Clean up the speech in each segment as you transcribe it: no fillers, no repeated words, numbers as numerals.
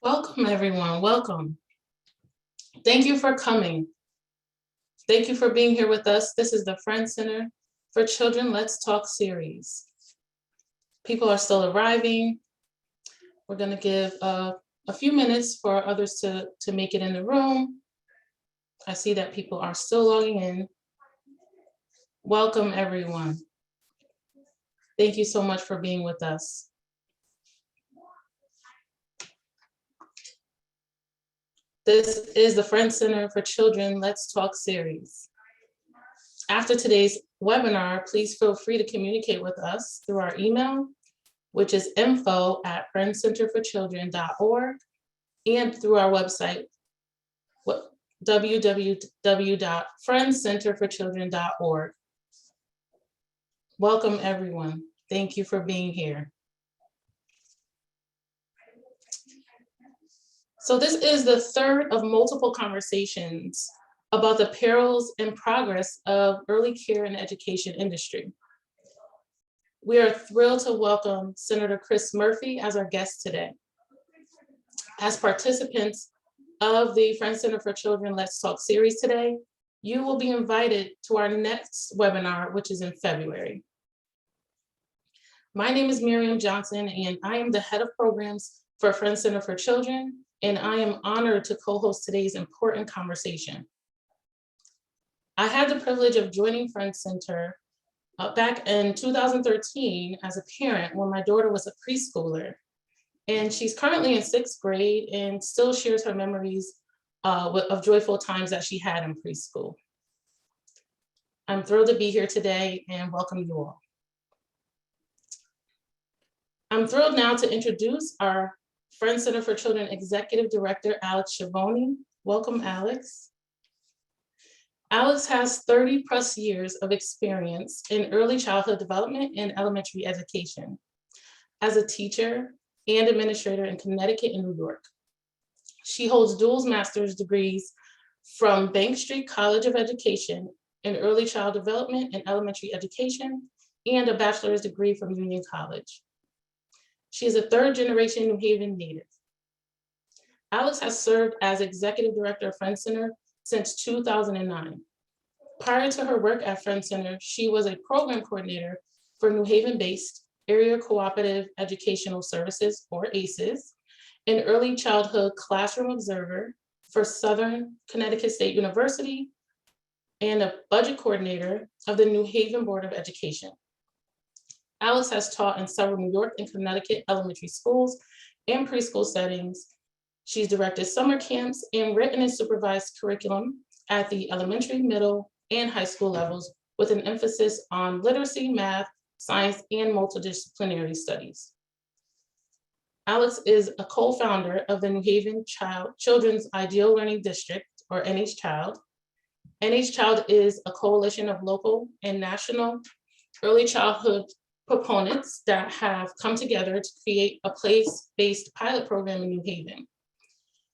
Welcome, everyone. Welcome. Thank you for coming. Thank you for being here with us. This is the Friends Center for Children Let's Talk series. People are still arriving. We're going to give a few minutes for others to make it in the room. I see that people are still logging in. Welcome, everyone. Thank you so much for being with us. This is the Friends Center for Children Let's Talk series. After today's webinar, please feel free to communicate with us through our email, which is info@friendscenterforchildren.org, and through our website, www.friendscenterforchildren.org. Welcome, everyone. Thank you for being here. So this is the third of multiple conversations about the perils and progress of early care and education industry. We are thrilled to welcome Senator Chris Murphy as our guest today. As participants of the Friends Center for Children Let's Talk series today, you will be invited to our next webinar, which is in February. My name is Miriam Johnson, and I am the head of programs for Friends Center for Children, and I am honored to co-host today's important conversation. I had the privilege of joining Friends Center back in 2013 as a parent when my daughter was a preschooler. And she's currently in 6th grade and still shares her memories of joyful times that she had in preschool. I'm thrilled to be here today and welcome you all. I'm thrilled now to introduce our Friends Center for Children Executive Director, Alex Schiavone. Welcome, Alex. Alex has 30+ years of experience in early childhood development and elementary education as a teacher and administrator in Connecticut and New York. She holds dual master's degrees from Bank Street College of Education in early child development and elementary education, and a bachelor's degree from Union College. She is a 3rd-generation New Haven native. Alex has served as executive director of Friends Center since 2009. Prior to her work at Friends Center, she was a program coordinator for New Haven-based Area Cooperative Educational Services, or ACES, an early childhood classroom observer for Southern Connecticut State University, and a budget coordinator of the New Haven Board of Education. Alex has taught in several New York and Connecticut elementary schools and preschool settings. She's directed summer camps and written and supervised curriculum at the elementary, middle, and high school levels with an emphasis on literacy, math, science, and multidisciplinary studies. Alex is a co-founder of the New Haven Children's Ideal Learning District, or NH-Child. NH-Child is a coalition of local and national early childhood proponents that have come together to create a place-based pilot program in New Haven.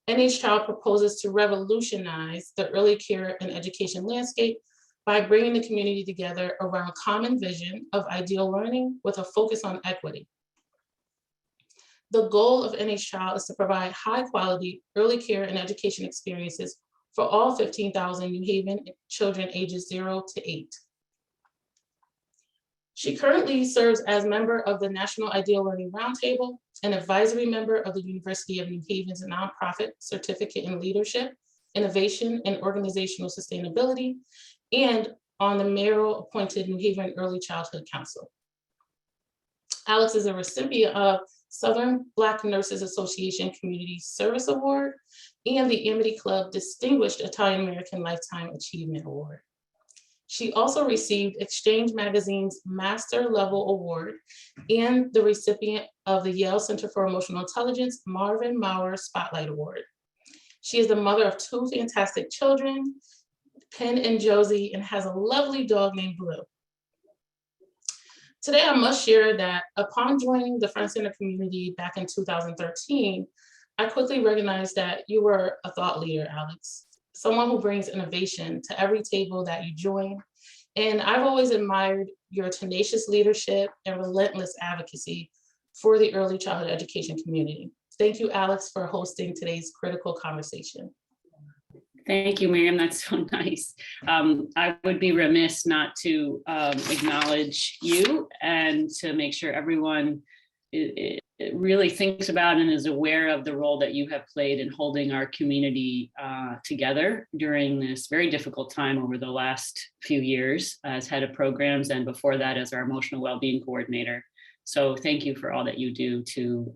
NH-Child proposes to revolutionize the early care and education landscape by bringing the community together around a common vision of ideal learning with a focus on equity. The goal of NH-Child is to provide high-quality early care and education experiences for all 15,000 New Haven children ages 0 to 8. She currently serves as member of the National Ideal Learning Roundtable, an advisory member of the University of New Haven's nonprofit Certificate in Leadership, Innovation, and Organizational Sustainability, and on the mayoral appointed New Haven Early Childhood Council. Alex is a recipient of Southern Black Nurses Association Community Service Award and the Amity Club Distinguished Italian American Lifetime Achievement Award. She also received Exchange Magazine's Master Level Award and the recipient of the Yale Center for Emotional Intelligence Marvin Maurer Spotlight Award. She is the mother of two fantastic children, Penn and Josie, and has a lovely dog named Blue. Today, I must share that upon joining the Friends Center community back in 2013, I quickly recognized that you were a thought leader, Alex, someone who brings innovation to every table that you join. And I've always admired your tenacious leadership and relentless advocacy for the early childhood education community. Thank you, Alex, for hosting today's critical conversation. Thank you, Miriam. That's so nice. I would be remiss not to acknowledge you and to make sure everyone it really thinks about and is aware of the role that you have played in holding our community together during this very difficult time over the last few years as head of programs, and before that as our emotional well-being coordinator. So thank you for all that you do to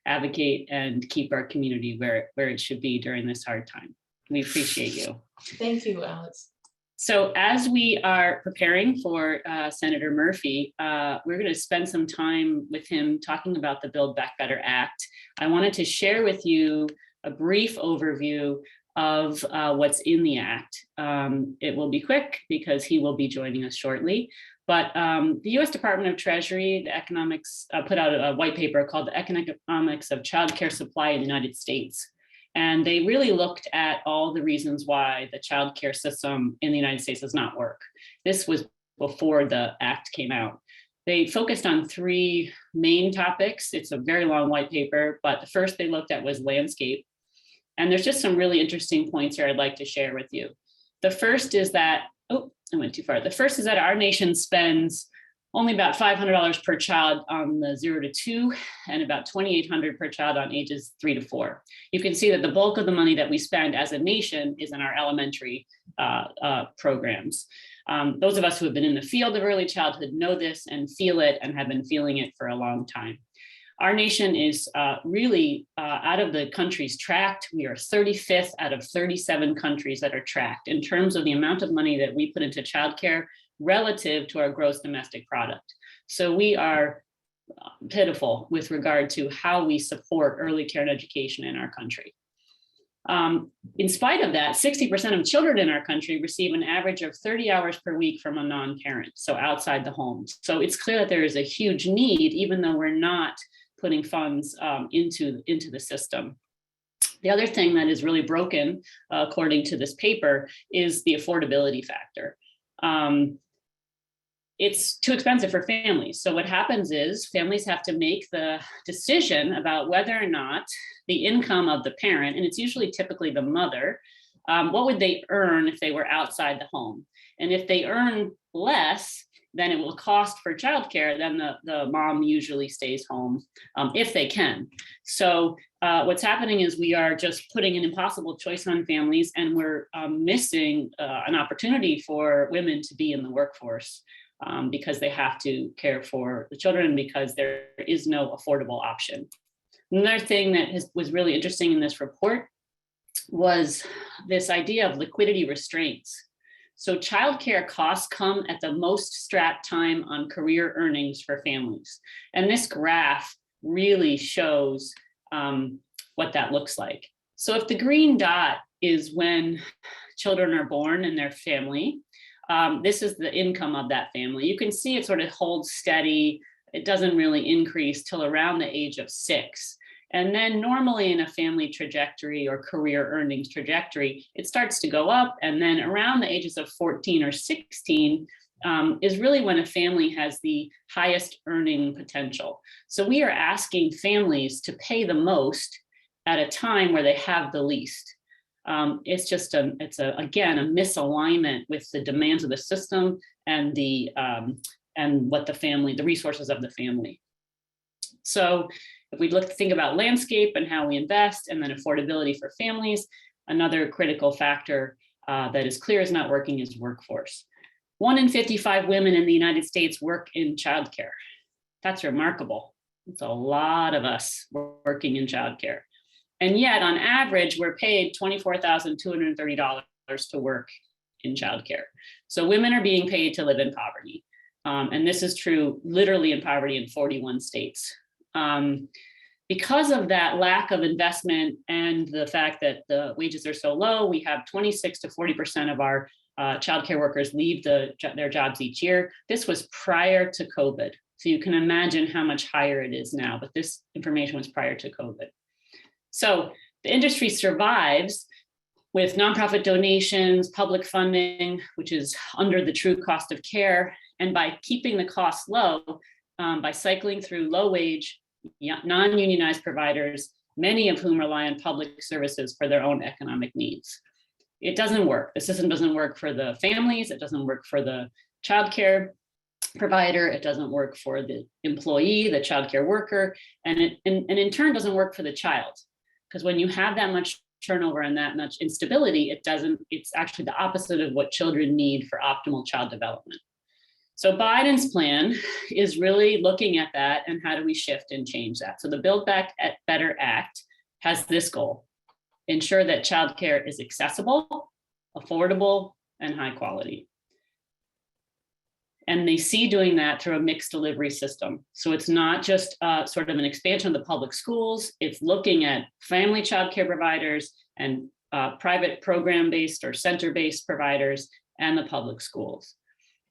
advocate and keep our community where it should be during this hard time. We appreciate you. Thank you, Alex. So as we are preparing for Senator Murphy, we're going to spend some time with him talking about the Build Back Better Act. I wanted to share with you a brief overview of what's in the act. It will be quick because he will be joining us shortly. But the U.S. Department of Treasury, the economics, put out a white paper called The Economics of Child Care Supply in the United States. And they really looked at all the reasons why the child care system in the United States does not work. This was before the act came out. They focused on three main topics. It's a very long white paper, but the first they looked at was landscape. And there's just some really interesting points here I'd like to share with you. The first is that, oh, I went too far. The first is that our nation spends only about $500 per child on the 0 to 2 and about $2,800 per child on ages 3 to 4. You can see that the bulk of the money that we spend as a nation is in our elementary programs. Those of us who have been in the field of early childhood know this and feel it and have been feeling it for a long time. Our nation is really out of the countries tracked. We are 35th out of 37 countries that are tracked in terms of the amount of money that we put into childcare relative to our gross domestic product. So we are pitiful with regard to how we support early care and education in our country. In spite of that, 60% of children in our country receive an average of 30 hours per week from a non-parent, so outside the home. So it's clear that there is a huge need, even though we're not putting funds into the system. The other thing that is really broken, according to this paper, is the affordability factor. It's too expensive for families. So what happens is families have to make the decision about whether or not the income of the parent, and it's usually typically the mother, what would they earn if they were outside the home? And if they earn less than it will cost for childcare, then the mom usually stays home if they can. So what's happening is we are just putting an impossible choice on families, and we're missing an opportunity for women to be in the workforce. Because they have to care for the children, because there is no affordable option. Another thing that was really interesting in this report was this idea of liquidity restraints. So childcare costs come at the most strapped time on career earnings for families. And this graph really shows what that looks like. So if the green dot is when children are born in their family, this is the income of that family. You can see it sort of holds steady. It doesn't really increase till around the age of 6. And then normally in a family trajectory or career earnings trajectory, it starts to go up. And then around the ages of 14 or 16 is really when a family has the highest earning potential. So we are asking families to pay the most at a time where they have the least. It's just again a misalignment with the demands of the system and what the resources of the family. So if we think about landscape and how we invest, and then affordability for families, another critical factor that is clear is not working is workforce. 1 in 55 women in the United States work in childcare. That's remarkable. It's a lot of us working in childcare. And yet, on average, we're paid $24,230 to work in childcare. So women are being paid to live in poverty. And this is true literally in poverty in 41 states. Because of that lack of investment and the fact that the wages are so low, we have 26 to 40% of our childcare workers leave their jobs each year. This was prior to COVID. So you can imagine how much higher it is now, but this information was prior to COVID. So the industry survives with nonprofit donations, public funding, which is under the true cost of care, and by keeping the costs low, by cycling through low wage, non-unionized providers, many of whom rely on public services for their own economic needs. It doesn't work. The system doesn't work for the families. It doesn't work for the childcare provider. It doesn't work for the employee, the childcare worker, and in turn doesn't work for the child. Because when you have that much turnover and that much instability, it's actually the opposite of what children need for optimal child development. So Biden's plan is really looking at that and how do we shift and change that. So the Build Back Better Act has this goal: ensure that childcare is accessible, affordable, and high quality. And they see doing that through a mixed delivery system. So it's not just sort of an expansion of the public schools, it's looking at family childcare providers and private program-based or center-based providers and the public schools.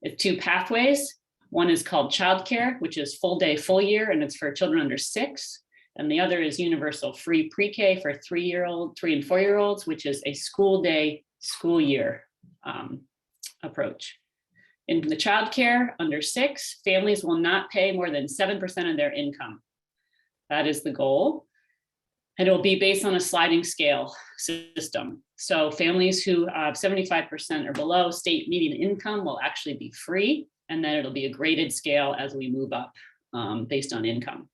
It's two pathways. One is called childcare, which is full day, full year, and it's for children under 6. And the other is universal free pre-K for 3 and 4-year-olds, which is a school day, school year approach. In the childcare under 6, families will not pay more than 7% of their income. That is the goal. And it will be based on a sliding scale system. So families who have 75% or below state median income will actually be free, and then it'll be a graded scale as we move up based on income.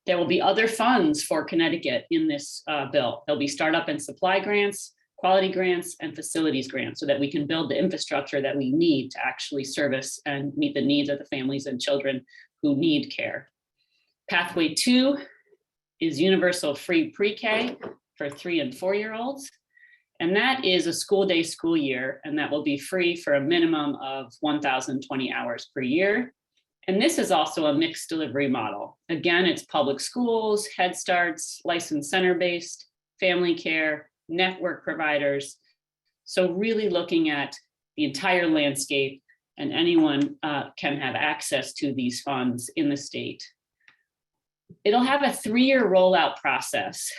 There will be other funds for Connecticut in this bill. There'll be startup and supply grants, quality grants, and facilities grants so that we can build the infrastructure that we need to actually service and meet the needs of the families and children who need care. Pathway 2 is universal free pre-K for 3 and 4-year-olds. And that is a school day, school year, and that will be free for a minimum of 1,020 hours per year. And this is also a mixed delivery model. Again, it's public schools, Head Starts, licensed center-based, family care, network providers. So really looking at the entire landscape, and anyone can have access to these funds in the state. It'll have a 3-year rollout process.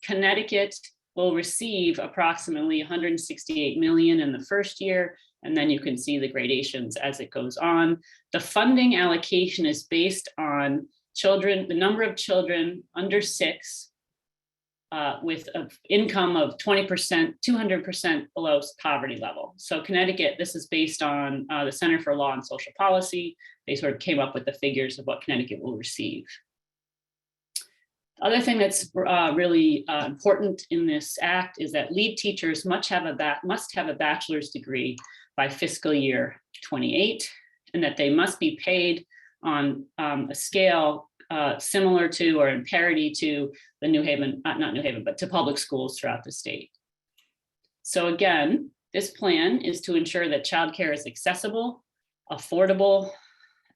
Connecticut will receive approximately $168 million in the first year, and then you can see the gradations as it goes on. The funding allocation is based on children, the number of children under 6 with an income of 20%, 200% below poverty level. So Connecticut, this is based on the Center for Law and Social Policy. They sort of came up with the figures of what Connecticut will receive. The other thing that's really important in this act is that lead teachers must have a bachelor's degree by fiscal year 28, and that they must be paid on a scale similar to or in parity to the New Haven, not New Haven, but to public schools throughout the state. So again, this plan is to ensure that childcare is accessible, affordable,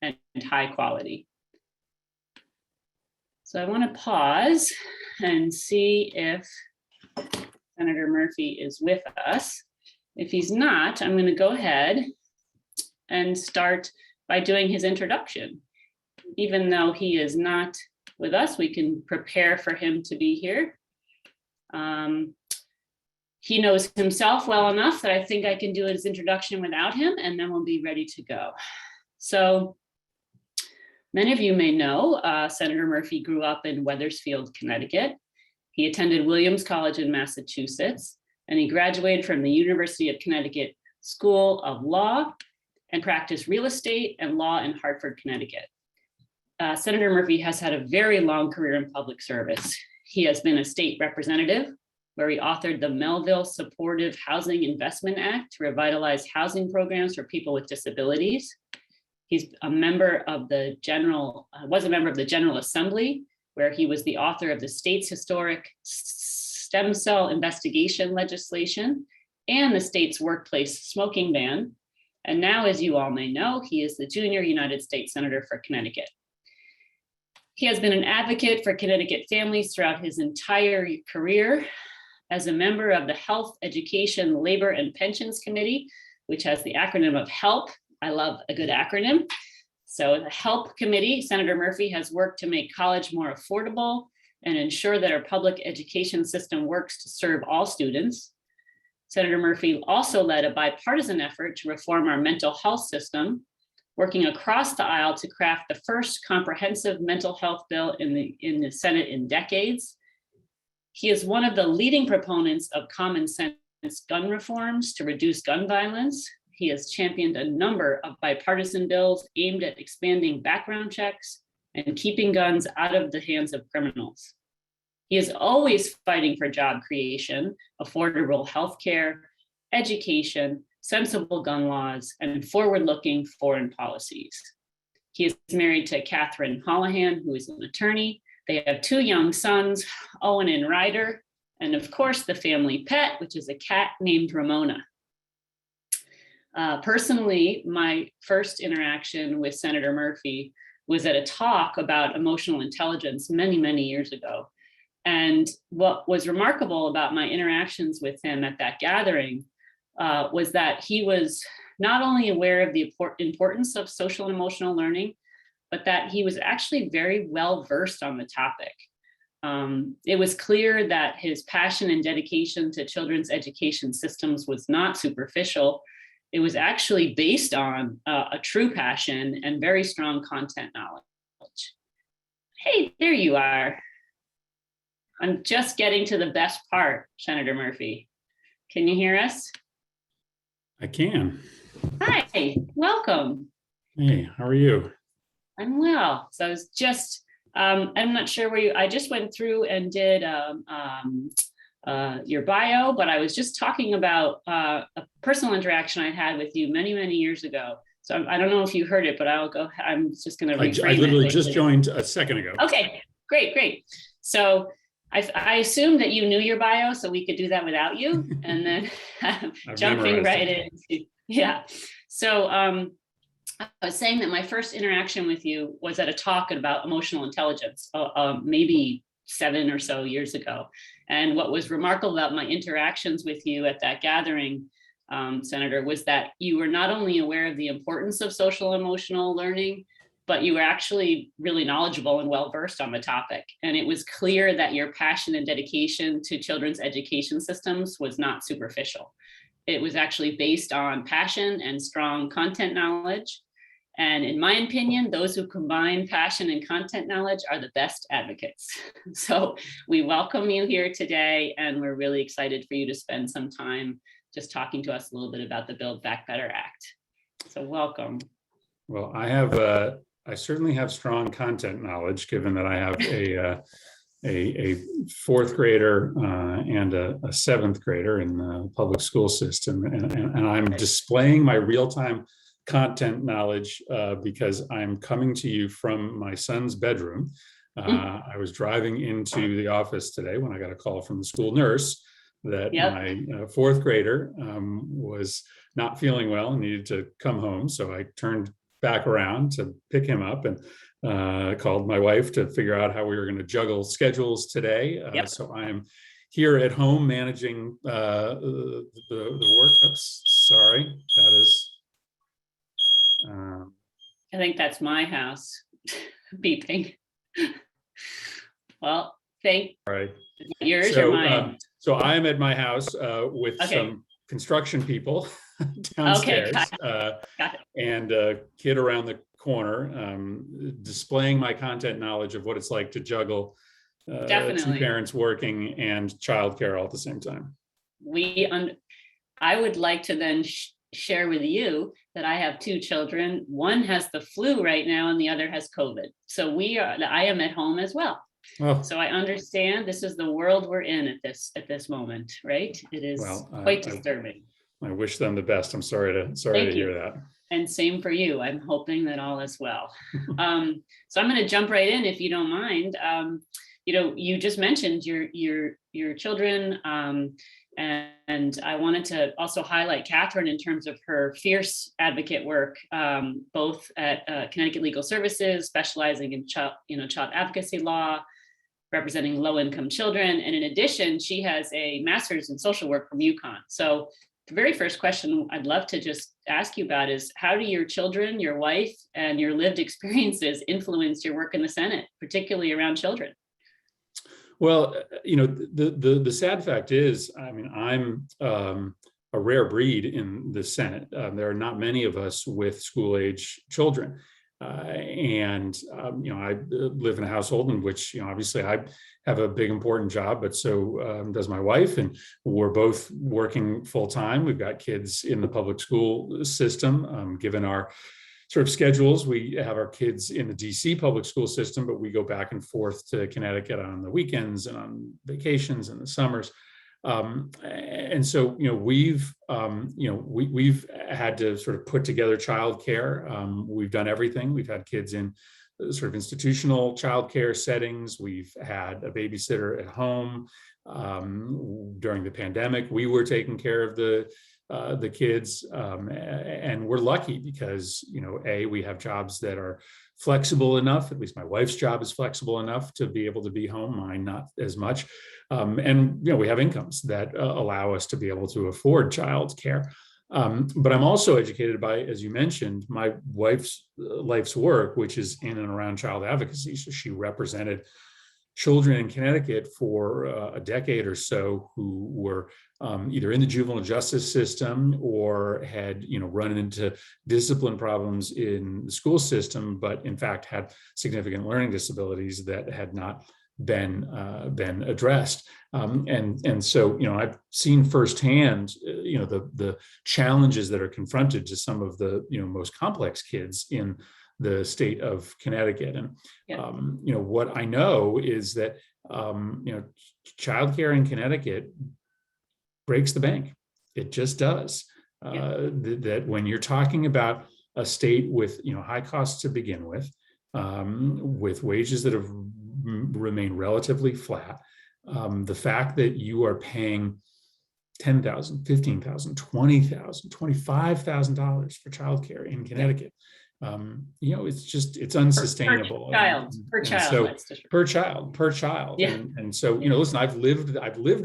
and high quality. So I want to pause and see if Senator Murphy is with us. If he's not, I'm going to go ahead and start by doing his introduction. Even though he is not with us, we can prepare for him to be here. He knows himself well enough that I think I can do his introduction without him, and then we'll be ready to go. So many of you may know Senator Murphy grew up in Wethersfield, Connecticut. He attended Williams College in Massachusetts, and he graduated from the University of Connecticut School of Law and practiced real estate and law in Hartford, Connecticut. Senator Murphy has had a very long career in public service. He has been a state representative, where he authored the Melville Supportive Housing Investment Act to revitalize housing programs for people with disabilities. He's a member of the was a member of the General Assembly, where he was the author of the state's historic stem cell investigation legislation and the state's workplace smoking ban. And now, as you all may know, he is the junior United States Senator for Connecticut. He has been an advocate for Connecticut families throughout his entire career as a member of the Health, Education, Labor, and Pensions Committee, which has the acronym of HELP. I love a good acronym. So the HELP Committee, Senator Murphy has worked to make college more affordable and ensure that our public education system works to serve all students. Senator Murphy also led a bipartisan effort to reform our mental health system, working across the aisle to craft the first comprehensive mental health bill in the Senate in decades. He is one of the leading proponents of common sense gun reforms to reduce gun violence. He has championed a number of bipartisan bills aimed at expanding background checks and keeping guns out of the hands of criminals. He is always fighting for job creation, affordable healthcare, education, sensible gun laws, and forward-looking foreign policies. He is married to Catherine Holohan, who is an attorney. They have 2 young sons, Owen and Ryder, and of course the family pet, which is a cat named Ramona. Personally, my first interaction with Senator Murphy was at a talk about emotional intelligence many, many years ago. And what was remarkable about my interactions with him at that gathering was that he was not only aware of the importance of social and emotional learning, but that he was actually very well versed on the topic. It was clear that his passion and dedication to children's education systems was not superficial. It was actually based on a true passion and very strong content knowledge. Hey, there you are. I'm just getting to the best part, Senator Murphy. Can you hear us? I can. Hi, welcome. Hey, how are you? I'm well. So I was just, I'm not sure where I just went through and did your bio, but I was just talking about a personal interaction I had with you many, many years ago. So I don't know if you heard it, but I'm just going to reframe I literally it. just joined a second ago. Okay, great. So I assumed that you knew your bio, so we could do that without you. And then jumping right into, yeah. So I was saying that my first interaction with you was at a talk about emotional intelligence, maybe 7 or so years ago. And what was remarkable about my interactions with you at that gathering, Senator, was that you were not only aware of the importance of social emotional learning, but you were actually really knowledgeable and well-versed on the topic. And it was clear that your passion and dedication to children's education systems was not superficial. It was actually based on passion and strong content knowledge. And in my opinion, those who combine passion and content knowledge are the best advocates. So we welcome you here today, and we're really excited for you to spend some time just talking to us a little bit about the Build Back Better Act. So welcome. Well, I certainly have strong content knowledge, given that I have a 4th grader and a 7th grader in the public school system. And I'm displaying my real-time content knowledge because I'm coming to you from my son's bedroom. I was driving into the office today when I got a call from the school nurse that my 4th grader was not feeling well and needed to come home. So I turned back around to pick him up and called my wife to figure out how we were going to juggle schedules today. So I'm here at home managing the work. Oops, sorry, that is. I think that's my house beeping. Well, yours or mine? So I am at my house with some construction people downstairs, Got it. and a kid around the corner, displaying my content knowledge of what it's like to juggle 2 parents working and childcare all at the same time. I would like to then share with you that I have 2 children. One has the flu right now and the other has COVID. So I am at home as well. Oh. So I understand this is the world we're in at this moment, right? It is quite disturbing. I wish them the best. I'm sorry to hear that. And same for you. I'm hoping that all is well. So I'm going to jump right in if you don't mind. You just mentioned your children, and I wanted to also highlight Catherine in terms of her fierce advocate work, both at Connecticut Legal Services, specializing in child advocacy law, representing low-income children, and in addition, she has a master's in social work from UConn. So the very first question I'd love to just ask you about is, how do your children, your wife, and your lived experiences influence your work in the Senate, particularly around children? Well, the sad fact is, I mean, I'm a rare breed in the Senate. There are not many of us with school-age children. I live in a household in which, obviously I have a big, important job, but so does my wife, and we're both working full time. We've got kids in the public school system. Given our sort of schedules, we have our kids in the DC public school system, but we go back and forth to Connecticut on the weekends and on vacations in the summers. And so, we've had to sort of put together childcare. We've done everything. We've had kids in sort of institutional childcare settings. We've had a babysitter at home. During the pandemic, we were taking care of the kids, and we're lucky because, we have jobs that are flexible enough. At least my wife's job is flexible enough to be able to be home, mine not as much. And we have incomes that allow us to be able to afford childcare. But I'm also educated by, as you mentioned, my wife's life's work, which is in and around child advocacy. So she represented children in Connecticut for a decade or so who were either in the juvenile justice system or had run into discipline problems in the school system, but in fact had significant learning disabilities that had not been addressed. And so I've seen firsthand the challenges that are confronted to some of the most complex kids in the state of Connecticut. And what I know is that childcare in Connecticut breaks the bank. It just does. That when you're talking about a state with high costs to begin with wages that have remained relatively flat, the fact that you are paying $10,000, $15,000, $20,000, $25,000 for childcare in Connecticut. It's unsustainable. Per child. Yeah. And so, listen, I've lived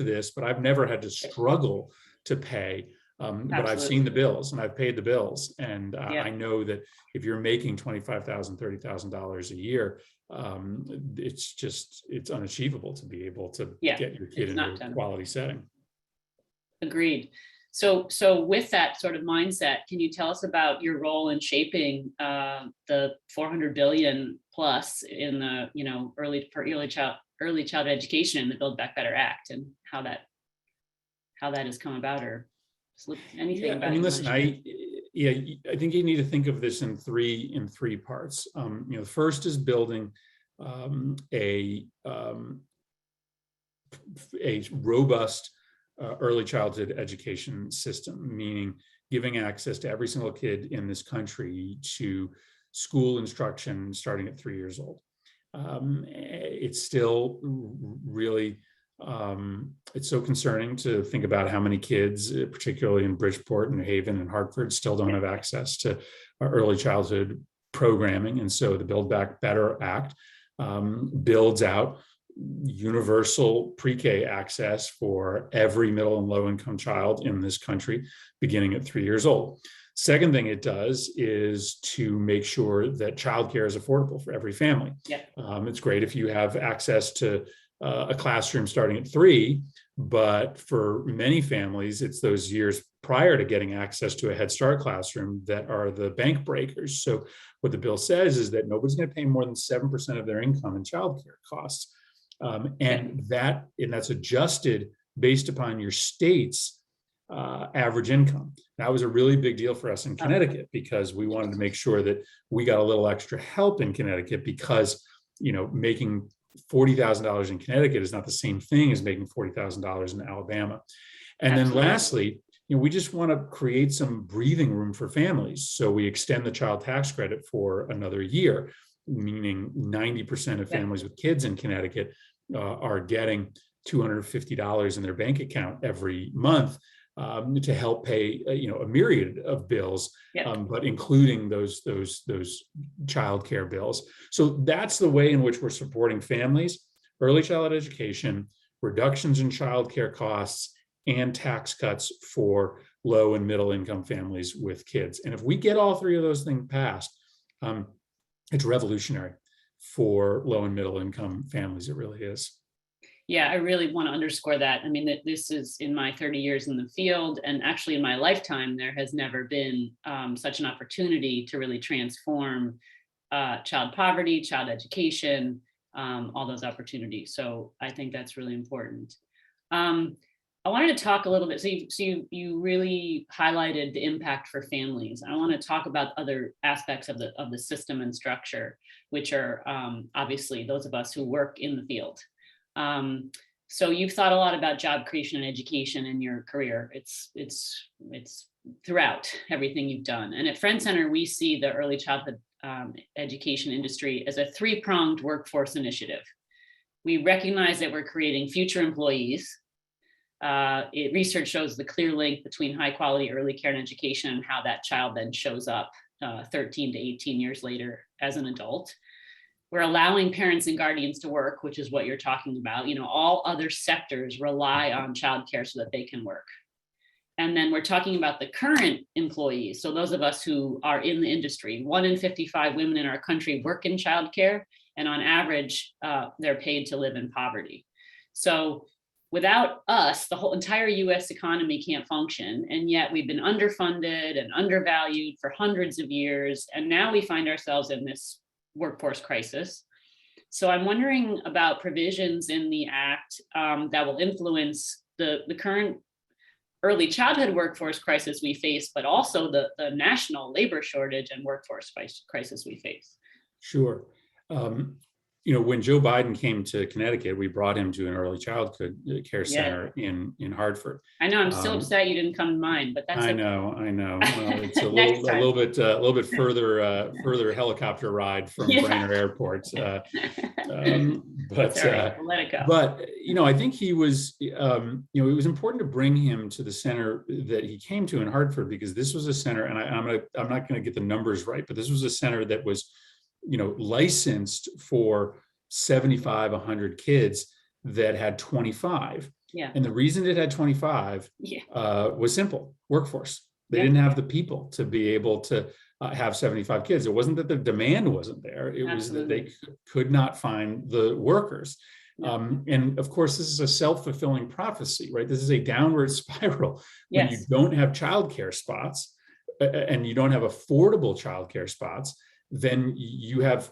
this, but I've never had to struggle to pay. But I've seen the bills and I've paid the bills. And I know that if you're making $25,000, $30,000 a year, it's unachievable to be able to get your kid into a quality setting. Agreed. So with that sort of mindset, can you tell us about your role in shaping the $400 billion plus in the early child education in the Build Back Better Act, and how that has come about, or anything about it? I mean, listen, I think you need to think of this in three parts. First is building a robust early childhood education system, meaning giving access to every single kid in this country to school instruction starting at 3 years old. It's still really, it's so concerning to think about how many kids, particularly in Bridgeport and New Haven and Hartford, still don't have access to early childhood programming. And so the Build Back Better Act builds out universal pre-K access for every middle and low income child in this country, beginning at 3 years old. Second thing it does is to make sure that childcare is affordable for every family. It's great if you have access to a classroom starting at 3, but for many families, it's those years prior to getting access to a Head Start classroom that are the bank breakers. So what the bill says is that nobody's going to pay more than 7% of their income in childcare costs. And that's adjusted based upon your state's average income. That was a really big deal for us in Connecticut because we wanted to make sure that we got a little extra help in Connecticut because, making $40,000 in Connecticut is not the same thing as making $40,000 in Alabama. And then lastly, we just want to create some breathing room for families. So we extend the child tax credit for another year, meaning 90% of families with kids in Connecticut are getting $250 in their bank account every month to help pay, a myriad of bills, but including those childcare bills. So that's the way in which we're supporting families, early childhood education, reductions in childcare costs, and tax cuts for low and middle income families with kids. And if we get all three of those things passed, it's revolutionary for low and middle income families. It really is. Yeah, I really want to underscore that. I mean, that this is in my 30 years in the field, and actually in my lifetime, there has never been such an opportunity to really transform child poverty, child education, all those opportunities. So I think that's really important. I wanted to talk a little bit. So you really highlighted the impact for families. I want to talk about other aspects of the system and structure, which are obviously those of us who work in the field. So you've thought a lot about job creation and education in your career. It's throughout everything you've done. And at Friend Center, we see the early childhood education industry as a three-pronged workforce initiative. We recognize that we're creating future employees. Research shows the clear link between high quality early care and education and how that child then shows up 13 to 18 years later as an adult. We're allowing parents and guardians to work, which is what you're talking about. All other sectors rely on childcare so that they can work. And then we're talking about the current employees. So those of us who are in the industry, 1 in 55 women in our country work in childcare, and on average, they're paid to live in poverty. So without us, the whole entire US economy can't function. And yet we've been underfunded and undervalued for hundreds of years. And now we find ourselves in this workforce crisis. So I'm wondering about provisions in the Act that will influence the current early childhood workforce crisis we face, but also the national labor shortage and workforce crisis we face. Sure. When Joe Biden came to Connecticut, we brought him to an early childhood care center in Hartford. I know. I'm still upset you didn't come to mine, but that's. I know. Well, it's a little bit further helicopter ride from Brainerd Airport. But right. We'll let it go. But I think he was. It was important to bring him to the center that he came to in Hartford, because this was a center, and I'm not going to get the numbers right, but this was a center that was licensed for 75, 100 kids that had 25. Yeah. And the reason it had 25 was simple: workforce. They didn't have the people to be able to have 75 kids. It wasn't that the demand wasn't there. It was that they could not find the workers. And of course, this is a self-fulfilling prophecy, right? This is a downward spiral. When you don't have childcare spots and you don't have affordable childcare spots, then you have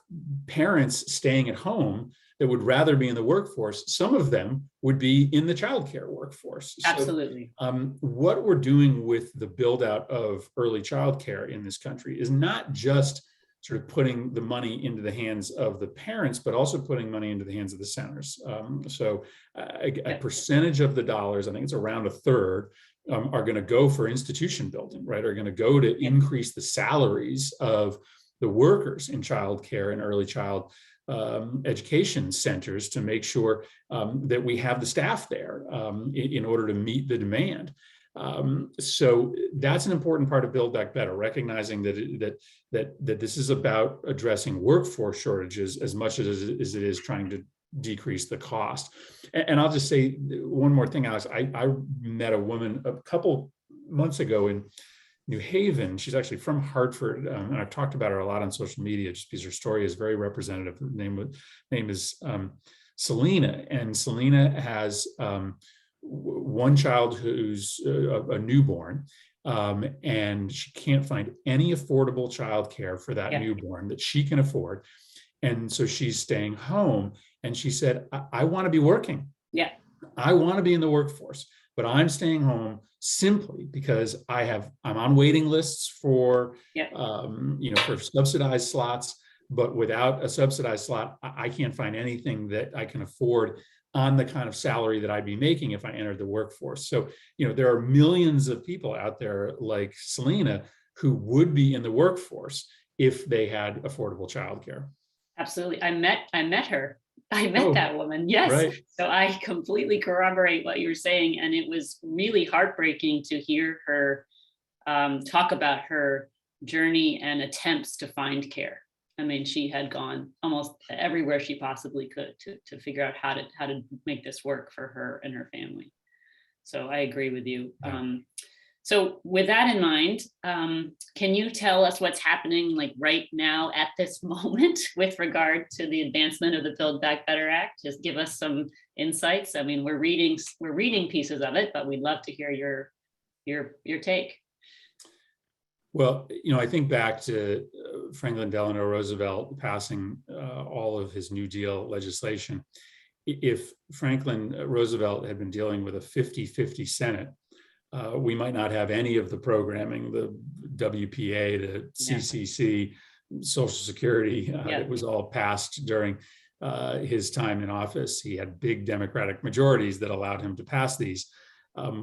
parents staying at home that would rather be in the workforce. Some of them would be in the childcare workforce. Absolutely. So, what we're doing with the build out of early childcare in this country is not just sort of putting the money into the hands of the parents, but also putting money into the hands of the centers. So a percentage of the dollars, I think it's around a third, are going to go for institution building, right? Are going to go to increase the salaries of the workers in childcare and early child education centers to make sure that we have the staff there in order to meet the demand. So that's an important part of Build Back Better, recognizing that this is about addressing workforce shortages as much as it is trying to decrease the cost. And I'll just say one more thing, Alex. I met a woman a couple months ago in New Haven. She's actually from Hartford, and I've talked about her a lot on social media just because her story is very representative. Her name is Selena, and Selena has one child who's a newborn, and she can't find any affordable childcare for that newborn that she can afford, and so she's staying home. And she said, "I want to be working. I want to be in the workforce, but I'm staying home simply because I'm on waiting lists for for subsidized slots, but without a subsidized slot, I can't find anything that I can afford on the kind of salary that I'd be making if I entered the workforce. So, there are millions of people out there like Selena who would be in the workforce if they had affordable childcare. Absolutely. I met her. I met Oh, that woman. Yes. right. So I completely corroborate what you're saying. And it was really heartbreaking to hear her talk about her journey and attempts to find care. I mean, she had gone almost everywhere she possibly could to figure out how to make this work for her and her family. So I agree with you. Yeah. So with that in mind, can you tell us what's happening like right now at this moment with regard to the advancement of the Build Back Better Act? Just give us some insights. I mean, we're reading pieces of it, but we'd love to hear your take. Well, I think back to Franklin Delano Roosevelt passing all of his New Deal legislation. If Franklin Roosevelt had been dealing with a 50-50 Senate, we might not have any of the programming, the WPA, the CCC, Social Security. It was all passed during his time in office. He had big Democratic majorities that allowed him to pass these.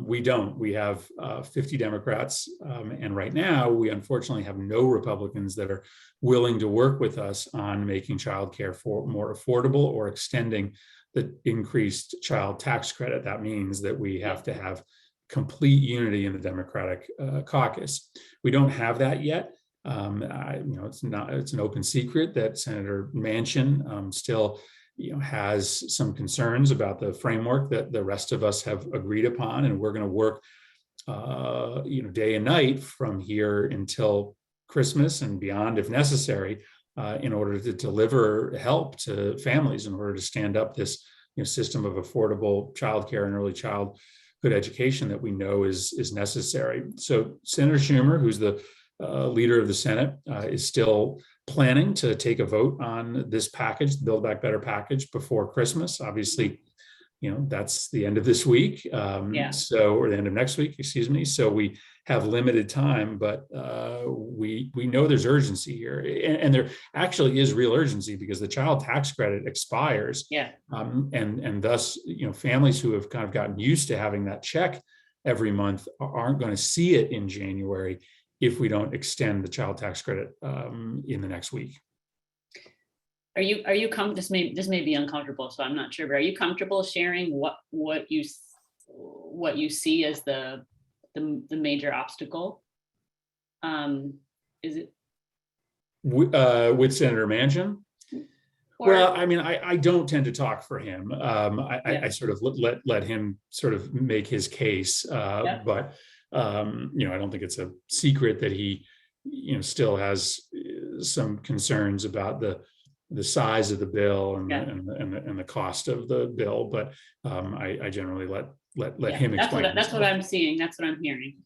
We don't. We have 50 Democrats, and right now we unfortunately have no Republicans that are willing to work with us on making childcare more affordable or extending the increased child tax credit. That means that we have to have complete unity in the Democratic caucus. We don't have that yet. It's an open secret that Senator Manchin still has some concerns about the framework that the rest of us have agreed upon, and we're going to work day and night from here until Christmas and beyond if necessary in order to deliver help to families, in order to stand up this system of affordable childcare and early childhood education that we know is necessary. So Senator Schumer, who's the leader of the Senate, is still planning to take a vote on this package, the Build Back Better package, before Christmas. Obviously, that's the end of this week. Or the end of next week, excuse me. So we have limited time, but we know there's urgency here. And there actually is real urgency because the child tax credit expires. And thus, families who have kind of gotten used to having that check every month aren't going to see it in January if we don't extend the child tax credit in the next week. Are you this may be uncomfortable, so I'm not sure, but are you comfortable sharing what you see as the major obstacle? Is it with Senator Manchin? Well, I mean, I don't tend to talk for him. I sort of let him sort of make his case, but I don't think it's a secret that he, still has some concerns about the size of the bill and the cost of the bill. But I generally let him explain. That's what I'm seeing. That's what I'm hearing.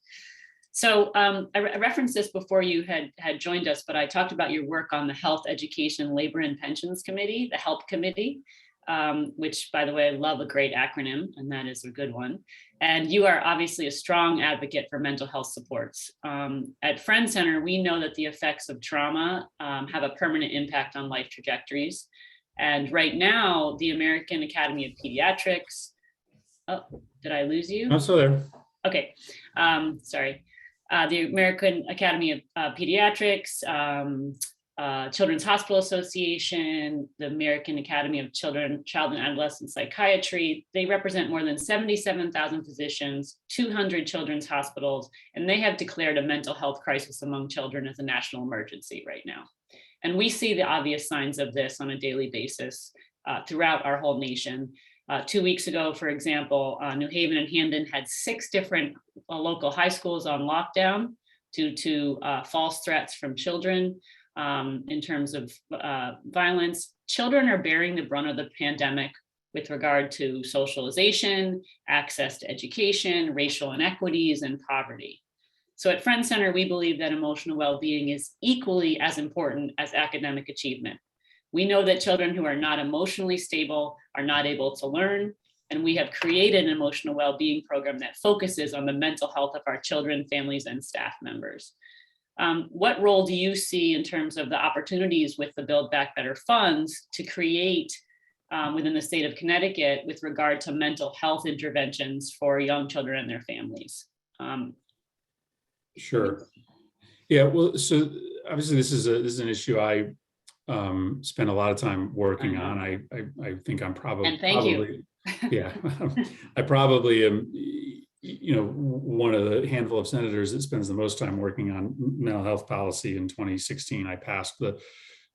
So I referenced this before you had joined us, but I talked about your work on the Health, Education, Labor, and Pensions Committee, the HELP Committee, which, by the way, I love a great acronym, and that is a good one. And you are obviously a strong advocate for mental health supports. At Friend Center, we know that the effects of trauma have a permanent impact on life trajectories. And right now, the American Academy of Pediatrics, oh, did I lose you? I'm still there. Okay, sorry. The American Academy of Pediatrics, Children's Hospital Association, the American Academy of Child and Adolescent Psychiatry. They represent more than 77,000 physicians, 200 children's hospitals, and they have declared a mental health crisis among children as a national emergency right now. And we see the obvious signs of this on a daily basis throughout our whole nation. 2 weeks ago, for example, New Haven and Hamden had 6 different local high schools on lockdown due to false threats from children. In terms of violence, children are bearing the brunt of the pandemic with regard to socialization, access to education, racial inequities, and poverty. So at Friend Center, we believe that emotional well-being is equally as important as academic achievement. We know that children who are not emotionally stable are not able to learn, and we have created an emotional well-being program that focuses on the mental health of our children, families, and staff members. What role do you see in terms of the opportunities with the Build Back Better funds to create within the state of Connecticut with regard to mental health interventions for young children and their families. Sure. Yeah. Well, so obviously this is an issue I spend a lot of time working on. I think I'm And thank you. Yeah, I probably am, one of the handful of senators that spends the most time working on mental health policy. In 2016, I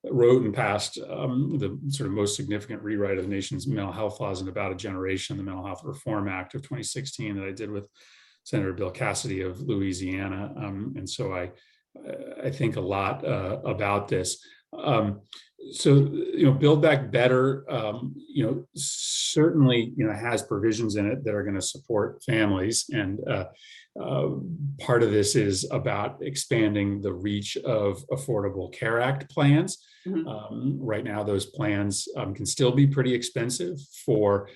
wrote and passed the sort of most significant rewrite of the nation's mental health laws in about a generation, the Mental Health Reform Act of 2016 that I did with Senator Bill Cassidy of Louisiana. And so I think a lot about this. So, Build Back Better, certainly, has provisions in it that are going to support families. And part of this is about expanding the reach of Affordable Care Act plans. Right now, those plans can still be pretty expensive for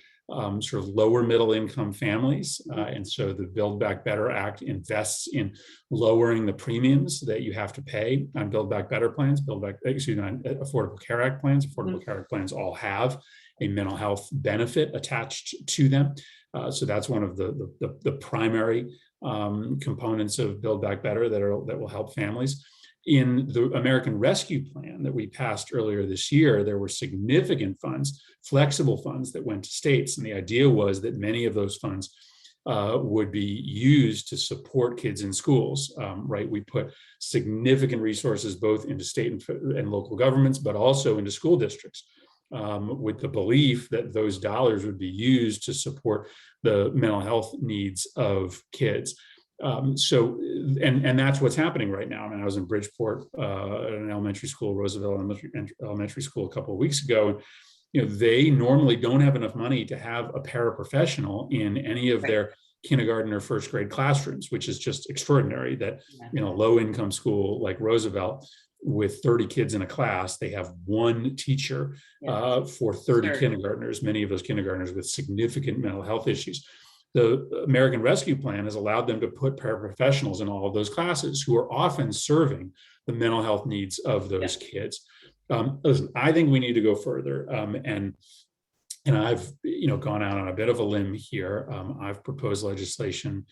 sort of lower middle income families. And so the Build Back Better Act invests in lowering the premiums that you have to pay on Build Back Better plans, on Affordable Care Act plans. Affordable Care Act plans all have a mental health benefit attached to them. So that's one of the primary components of Build Back Better that will help families. In the American Rescue Plan that we passed earlier this year, there were significant funds, flexible funds that went to states. And the idea was that many of those funds would be used to support kids in schools, right? We put significant resources both into state and local governments, but also into school districts, with the belief that those dollars would be used to support the mental health needs of kids. And that's what's happening right now. I mean, I was in Bridgeport at an elementary school, Roosevelt Elementary School, a couple of weeks ago. And, they normally don't have enough money to have a paraprofessional in any of their kindergarten or first grade classrooms, which is just extraordinary that, low income school like Roosevelt, with 30 kids in a class, they have one teacher for 30 kindergartners, many of those kindergartners with significant mental health issues. The American Rescue Plan has allowed them to put paraprofessionals in all of those classes who are often serving the mental health needs of those kids. Listen, I think we need to go further. And I've gone out on a bit of a limb here. I've proposed legislation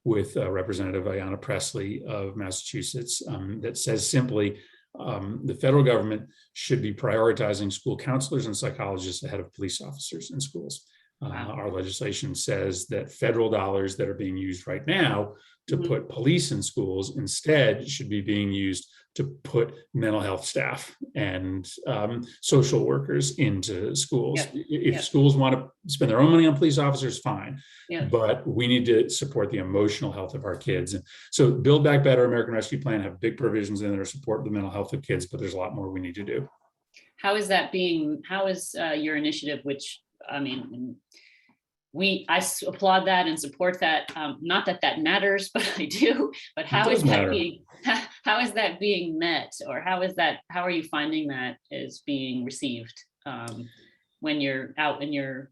with Representative Ayanna Pressley of Massachusetts that says simply the federal government should be prioritizing school counselors and psychologists ahead of police officers in schools. Our legislation says that federal dollars that are being used right now to put police in schools instead should be being used to put mental health staff and social workers into schools. If schools want to spend their own money on police officers, fine. But we need to support the emotional health of our kids. And so Build Back Better, American Rescue Plan have big provisions in there to support the mental health of kids, but there's a lot more we need to do. How is your initiative, which, I mean, I applaud that and support that. Not that matters, but I do. But how is that being met, or how are you finding that is being received when you're out in your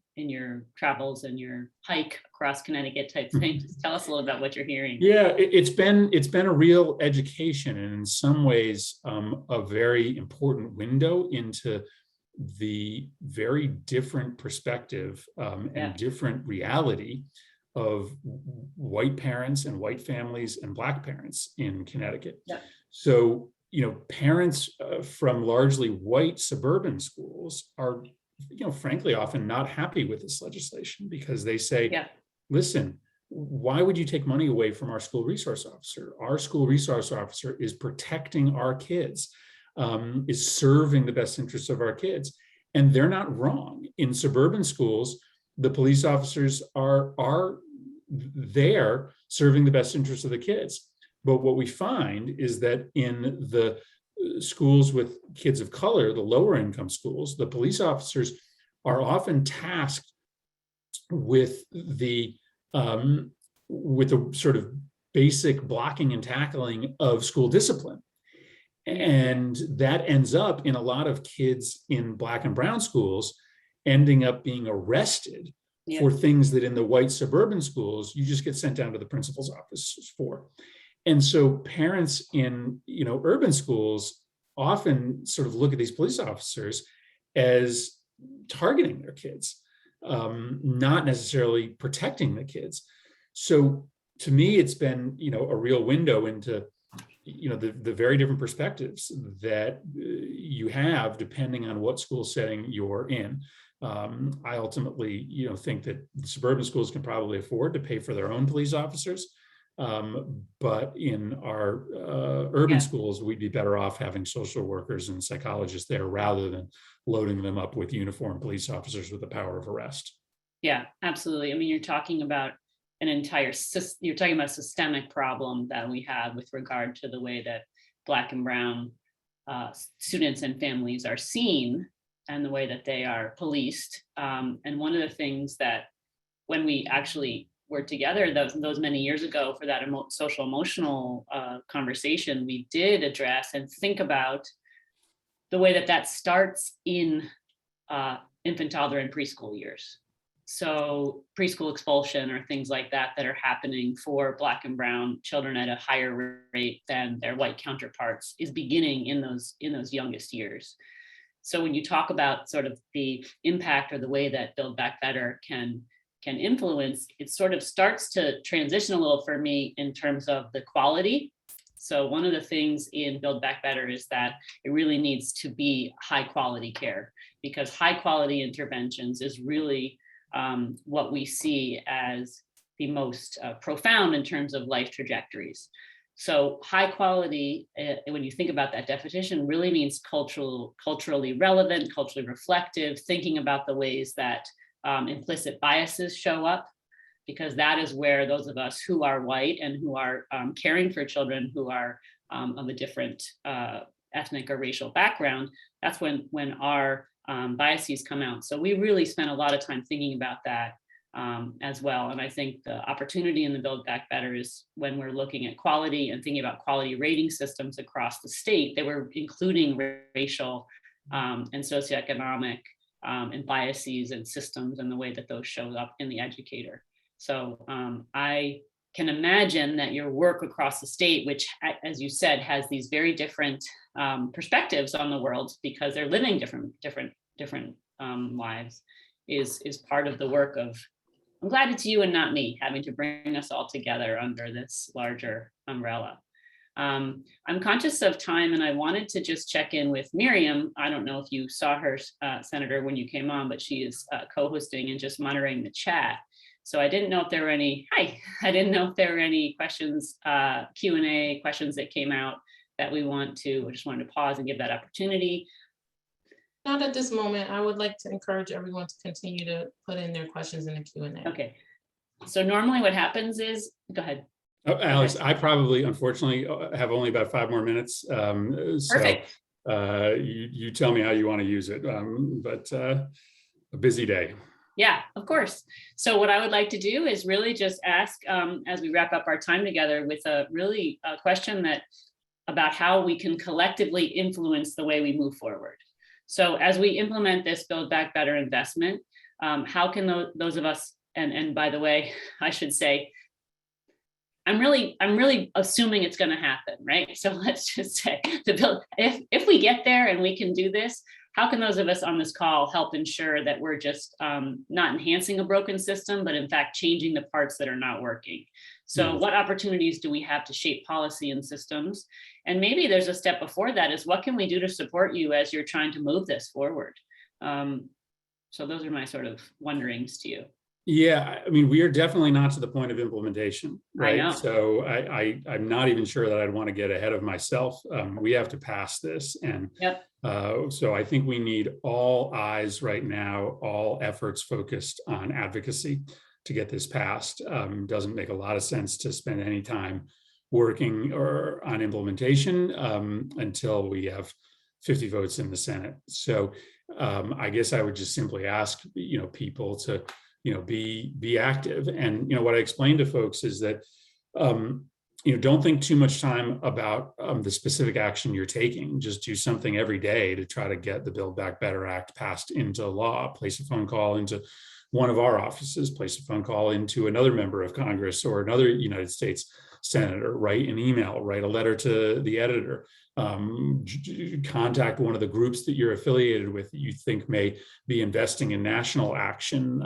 travels and your hike across Connecticut type thing? Just tell us a little about what you're hearing. Yeah, it's been a real education, and in some ways a very important window into the very different perspective and different reality of white parents and white families and Black parents in Connecticut. So, parents from largely white suburban schools are, frankly, often not happy with this legislation because they say, listen, why would you take money away from our school resource officer? Our school resource officer is protecting our kids. Is serving the best interests of our kids. And they're not wrong. In suburban schools, the police officers are there serving the best interests of the kids. But what we find is that in the schools with kids of color, the lower income schools, the police officers are often tasked with the sort of basic blocking and tackling of school discipline. And that ends up in a lot of kids in Black and brown schools ending up being arrested for things that in the white suburban schools, you just get sent down to the principal's office for. And so parents in, urban schools often sort of look at these police officers as targeting their kids, not necessarily protecting the kids. So to me, it's been, a real window into, the very different perspectives that you have depending on what school setting you're in. I ultimately, think that suburban schools can probably afford to pay for their own police officers. But in our urban schools, we'd be better off having social workers and psychologists there rather than loading them up with uniformed police officers with the power of arrest. Yeah, absolutely. I mean, you're talking about you're talking about a systemic problem that we have with regard to the way that Black and Brown students and families are seen and the way that they are policed. And one of the things that when we actually were together those many years ago for that social emotional conversation, we did address and think about the way that starts in infant, toddler, and preschool years. So preschool expulsion or things like that are happening for Black and Brown children at a higher rate than their white counterparts is beginning in those youngest years. So when you talk about sort of the impact or the way that Build Back Better can influence, it sort of starts to transition a little for me in terms of the quality. So one of the things in Build Back Better is that it really needs to be high quality care, because high quality interventions is really what we see as the most profound in terms of life trajectories. So high quality, when you think about that definition, really means culturally relevant, culturally reflective, thinking about the ways that implicit biases show up, because that is where those of us who are white and who are caring for children who are of a different ethnic or racial background, that's when our biases come out. So we really spent a lot of time thinking about that as well. And I think the opportunity in the Build Back Better is when we're looking at quality and thinking about quality rating systems across the state, they were including racial and socioeconomic and biases and systems and the way that those show up in the educator. So I can imagine that your work across the state, which, as you said, has these very different perspectives on the world because they're living different lives, is part of the work of, I'm glad it's you and not me having to bring us all together under this larger umbrella. I'm conscious of time, and I wanted to just check in with Miriam. I don't know if you saw her, Senator, when you came on, but she is co-hosting and just monitoring the chat. So I didn't know if there were any, I didn't know if there were any questions, Q&A questions that came out that we just wanted to pause and give that opportunity. Not at this moment. I would like to encourage everyone to continue to put in their questions in the Q&A. Okay. So normally what happens is, go ahead. Oh, Alex, I probably, unfortunately, have only about 5 more minutes. Perfect. So you tell me how you want to use it, but a busy day. Yeah, of course. So what I would like to do is really just ask, as we wrap up our time together, with a question about how we can collectively influence the way we move forward. So as we implement this Build Back Better investment, how can those of us, and by the way, I should say, I'm really assuming it's going to happen, right? So let's just say if we get there and we can do this, how can those of us on this call help ensure that we're just not enhancing a broken system, but in fact changing the parts that are not working? So what opportunities do we have to shape policy and systems? And maybe there's a step before that is, what can we do to support you as you're trying to move this forward? So those are my sort of wonderings to you. Yeah, I mean, we are definitely not to the point of implementation, right? I know. So I'm not even sure that I'd want to get ahead of myself. We have to pass this. And Yep. So I think we need all eyes right now, all efforts focused on advocacy to get this passed. Doesn't make a lot of sense to spend any time working or on implementation until we have 50 votes in the Senate. So I guess I would just simply ask, people to be active. And, what I explain to folks is that, don't think too much time about the specific action you're taking. Just do something every day to try to get the Build Back Better Act passed into law. Place a phone call into one of our offices, place a phone call into another member of Congress or another United States senator, write an email, write a letter to the editor. contact one of the groups that you're affiliated with that you think may be investing in national action,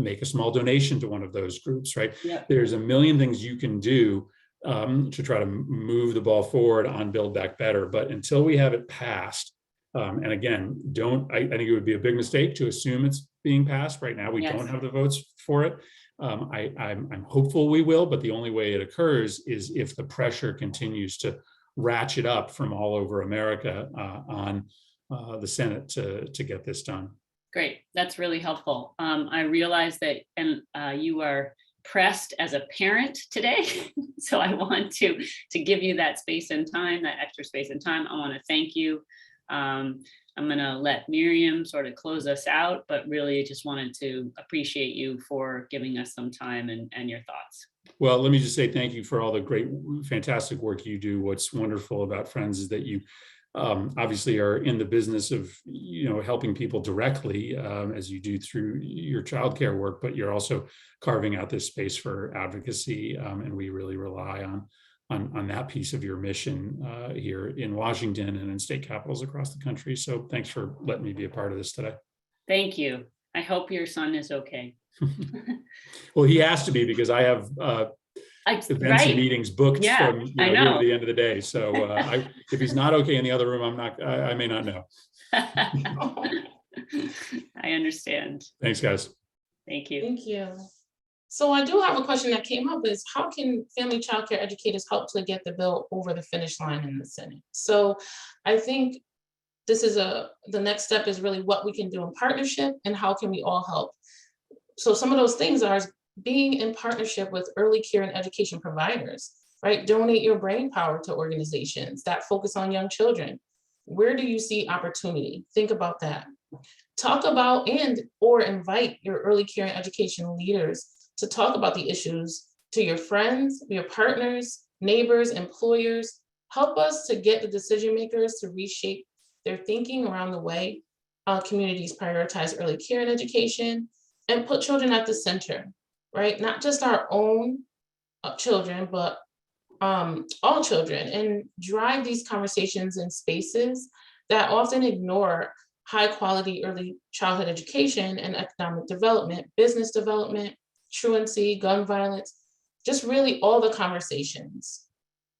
make a small donation to one of those groups, right? Yeah. There's a million things you can do to try to move the ball forward on Build Back Better. But until we have it passed, and again, I think it would be a big mistake to assume it's being passed right now. We don't have the votes for it. I'm hopeful we will, but the only way it occurs is if the pressure continues to ratchet up from all over America on the Senate to get this done. Great, that's really helpful. I realize that, and you are pressed as a parent today, so I want to give you that space and time, that extra space and time. I want to thank you. I'm going to let Miriam sort of close us out, but really just wanted to appreciate you for giving us some time and your thoughts. Well, let me just say thank you for all the great, fantastic work you do. What's wonderful about Friends is that you obviously are in the business of, helping people directly as you do through your childcare work, but you're also carving out this space for advocacy. And we really rely on that piece of your mission here in Washington and in state capitals across the country. So thanks for letting me be a part of this today. Thank you. I hope your son is okay. Well, he has to be, because I have events and meetings booked from here to the end of the day. So if he's not okay in the other room, I may not know. I understand. Thanks, guys. Thank you. Thank you. So I do have a question that came up is, how can family child care educators help to get the bill over the finish line in the Senate? So I think this is the next step is really what we can do in partnership and how can we all help. So some of those things are being in partnership with early care and education providers, right? Donate your brain power to organizations that focus on young children. Where do you see opportunity? Think about that. Talk about or invite your early care and education leaders to talk about the issues to your friends, your partners, neighbors, employers. Help us to get the decision makers to reshape their thinking around the way communities prioritize early care and education, and put children at the center, right? Not just our own children, but all children, and drive these conversations in spaces that often ignore high quality early childhood education and economic development, business development, truancy, gun violence, just really all the conversations.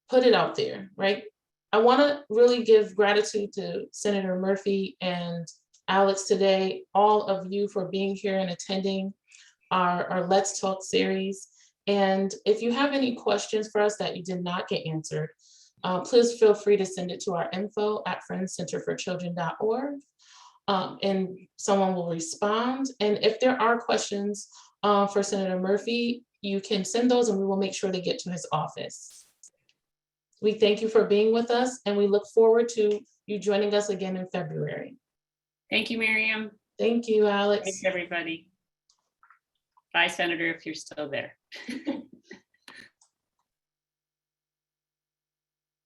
Put it out there, right? I want to really give gratitude to Senator Murphy and Alex today, all of you for being here and attending our Let's Talk series. And if you have any questions for us that you did not get answered, please feel free to send it to our info@friendscenterforchildren.org, and someone will respond. And if there are questions for Senator Murphy, you can send those and we will make sure they get to his office. We thank you for being with us, and we look forward to you joining us again in February. Thank you, Miriam. Thank you, Alex. Thanks, everybody. Bye, Senator, if you're still there.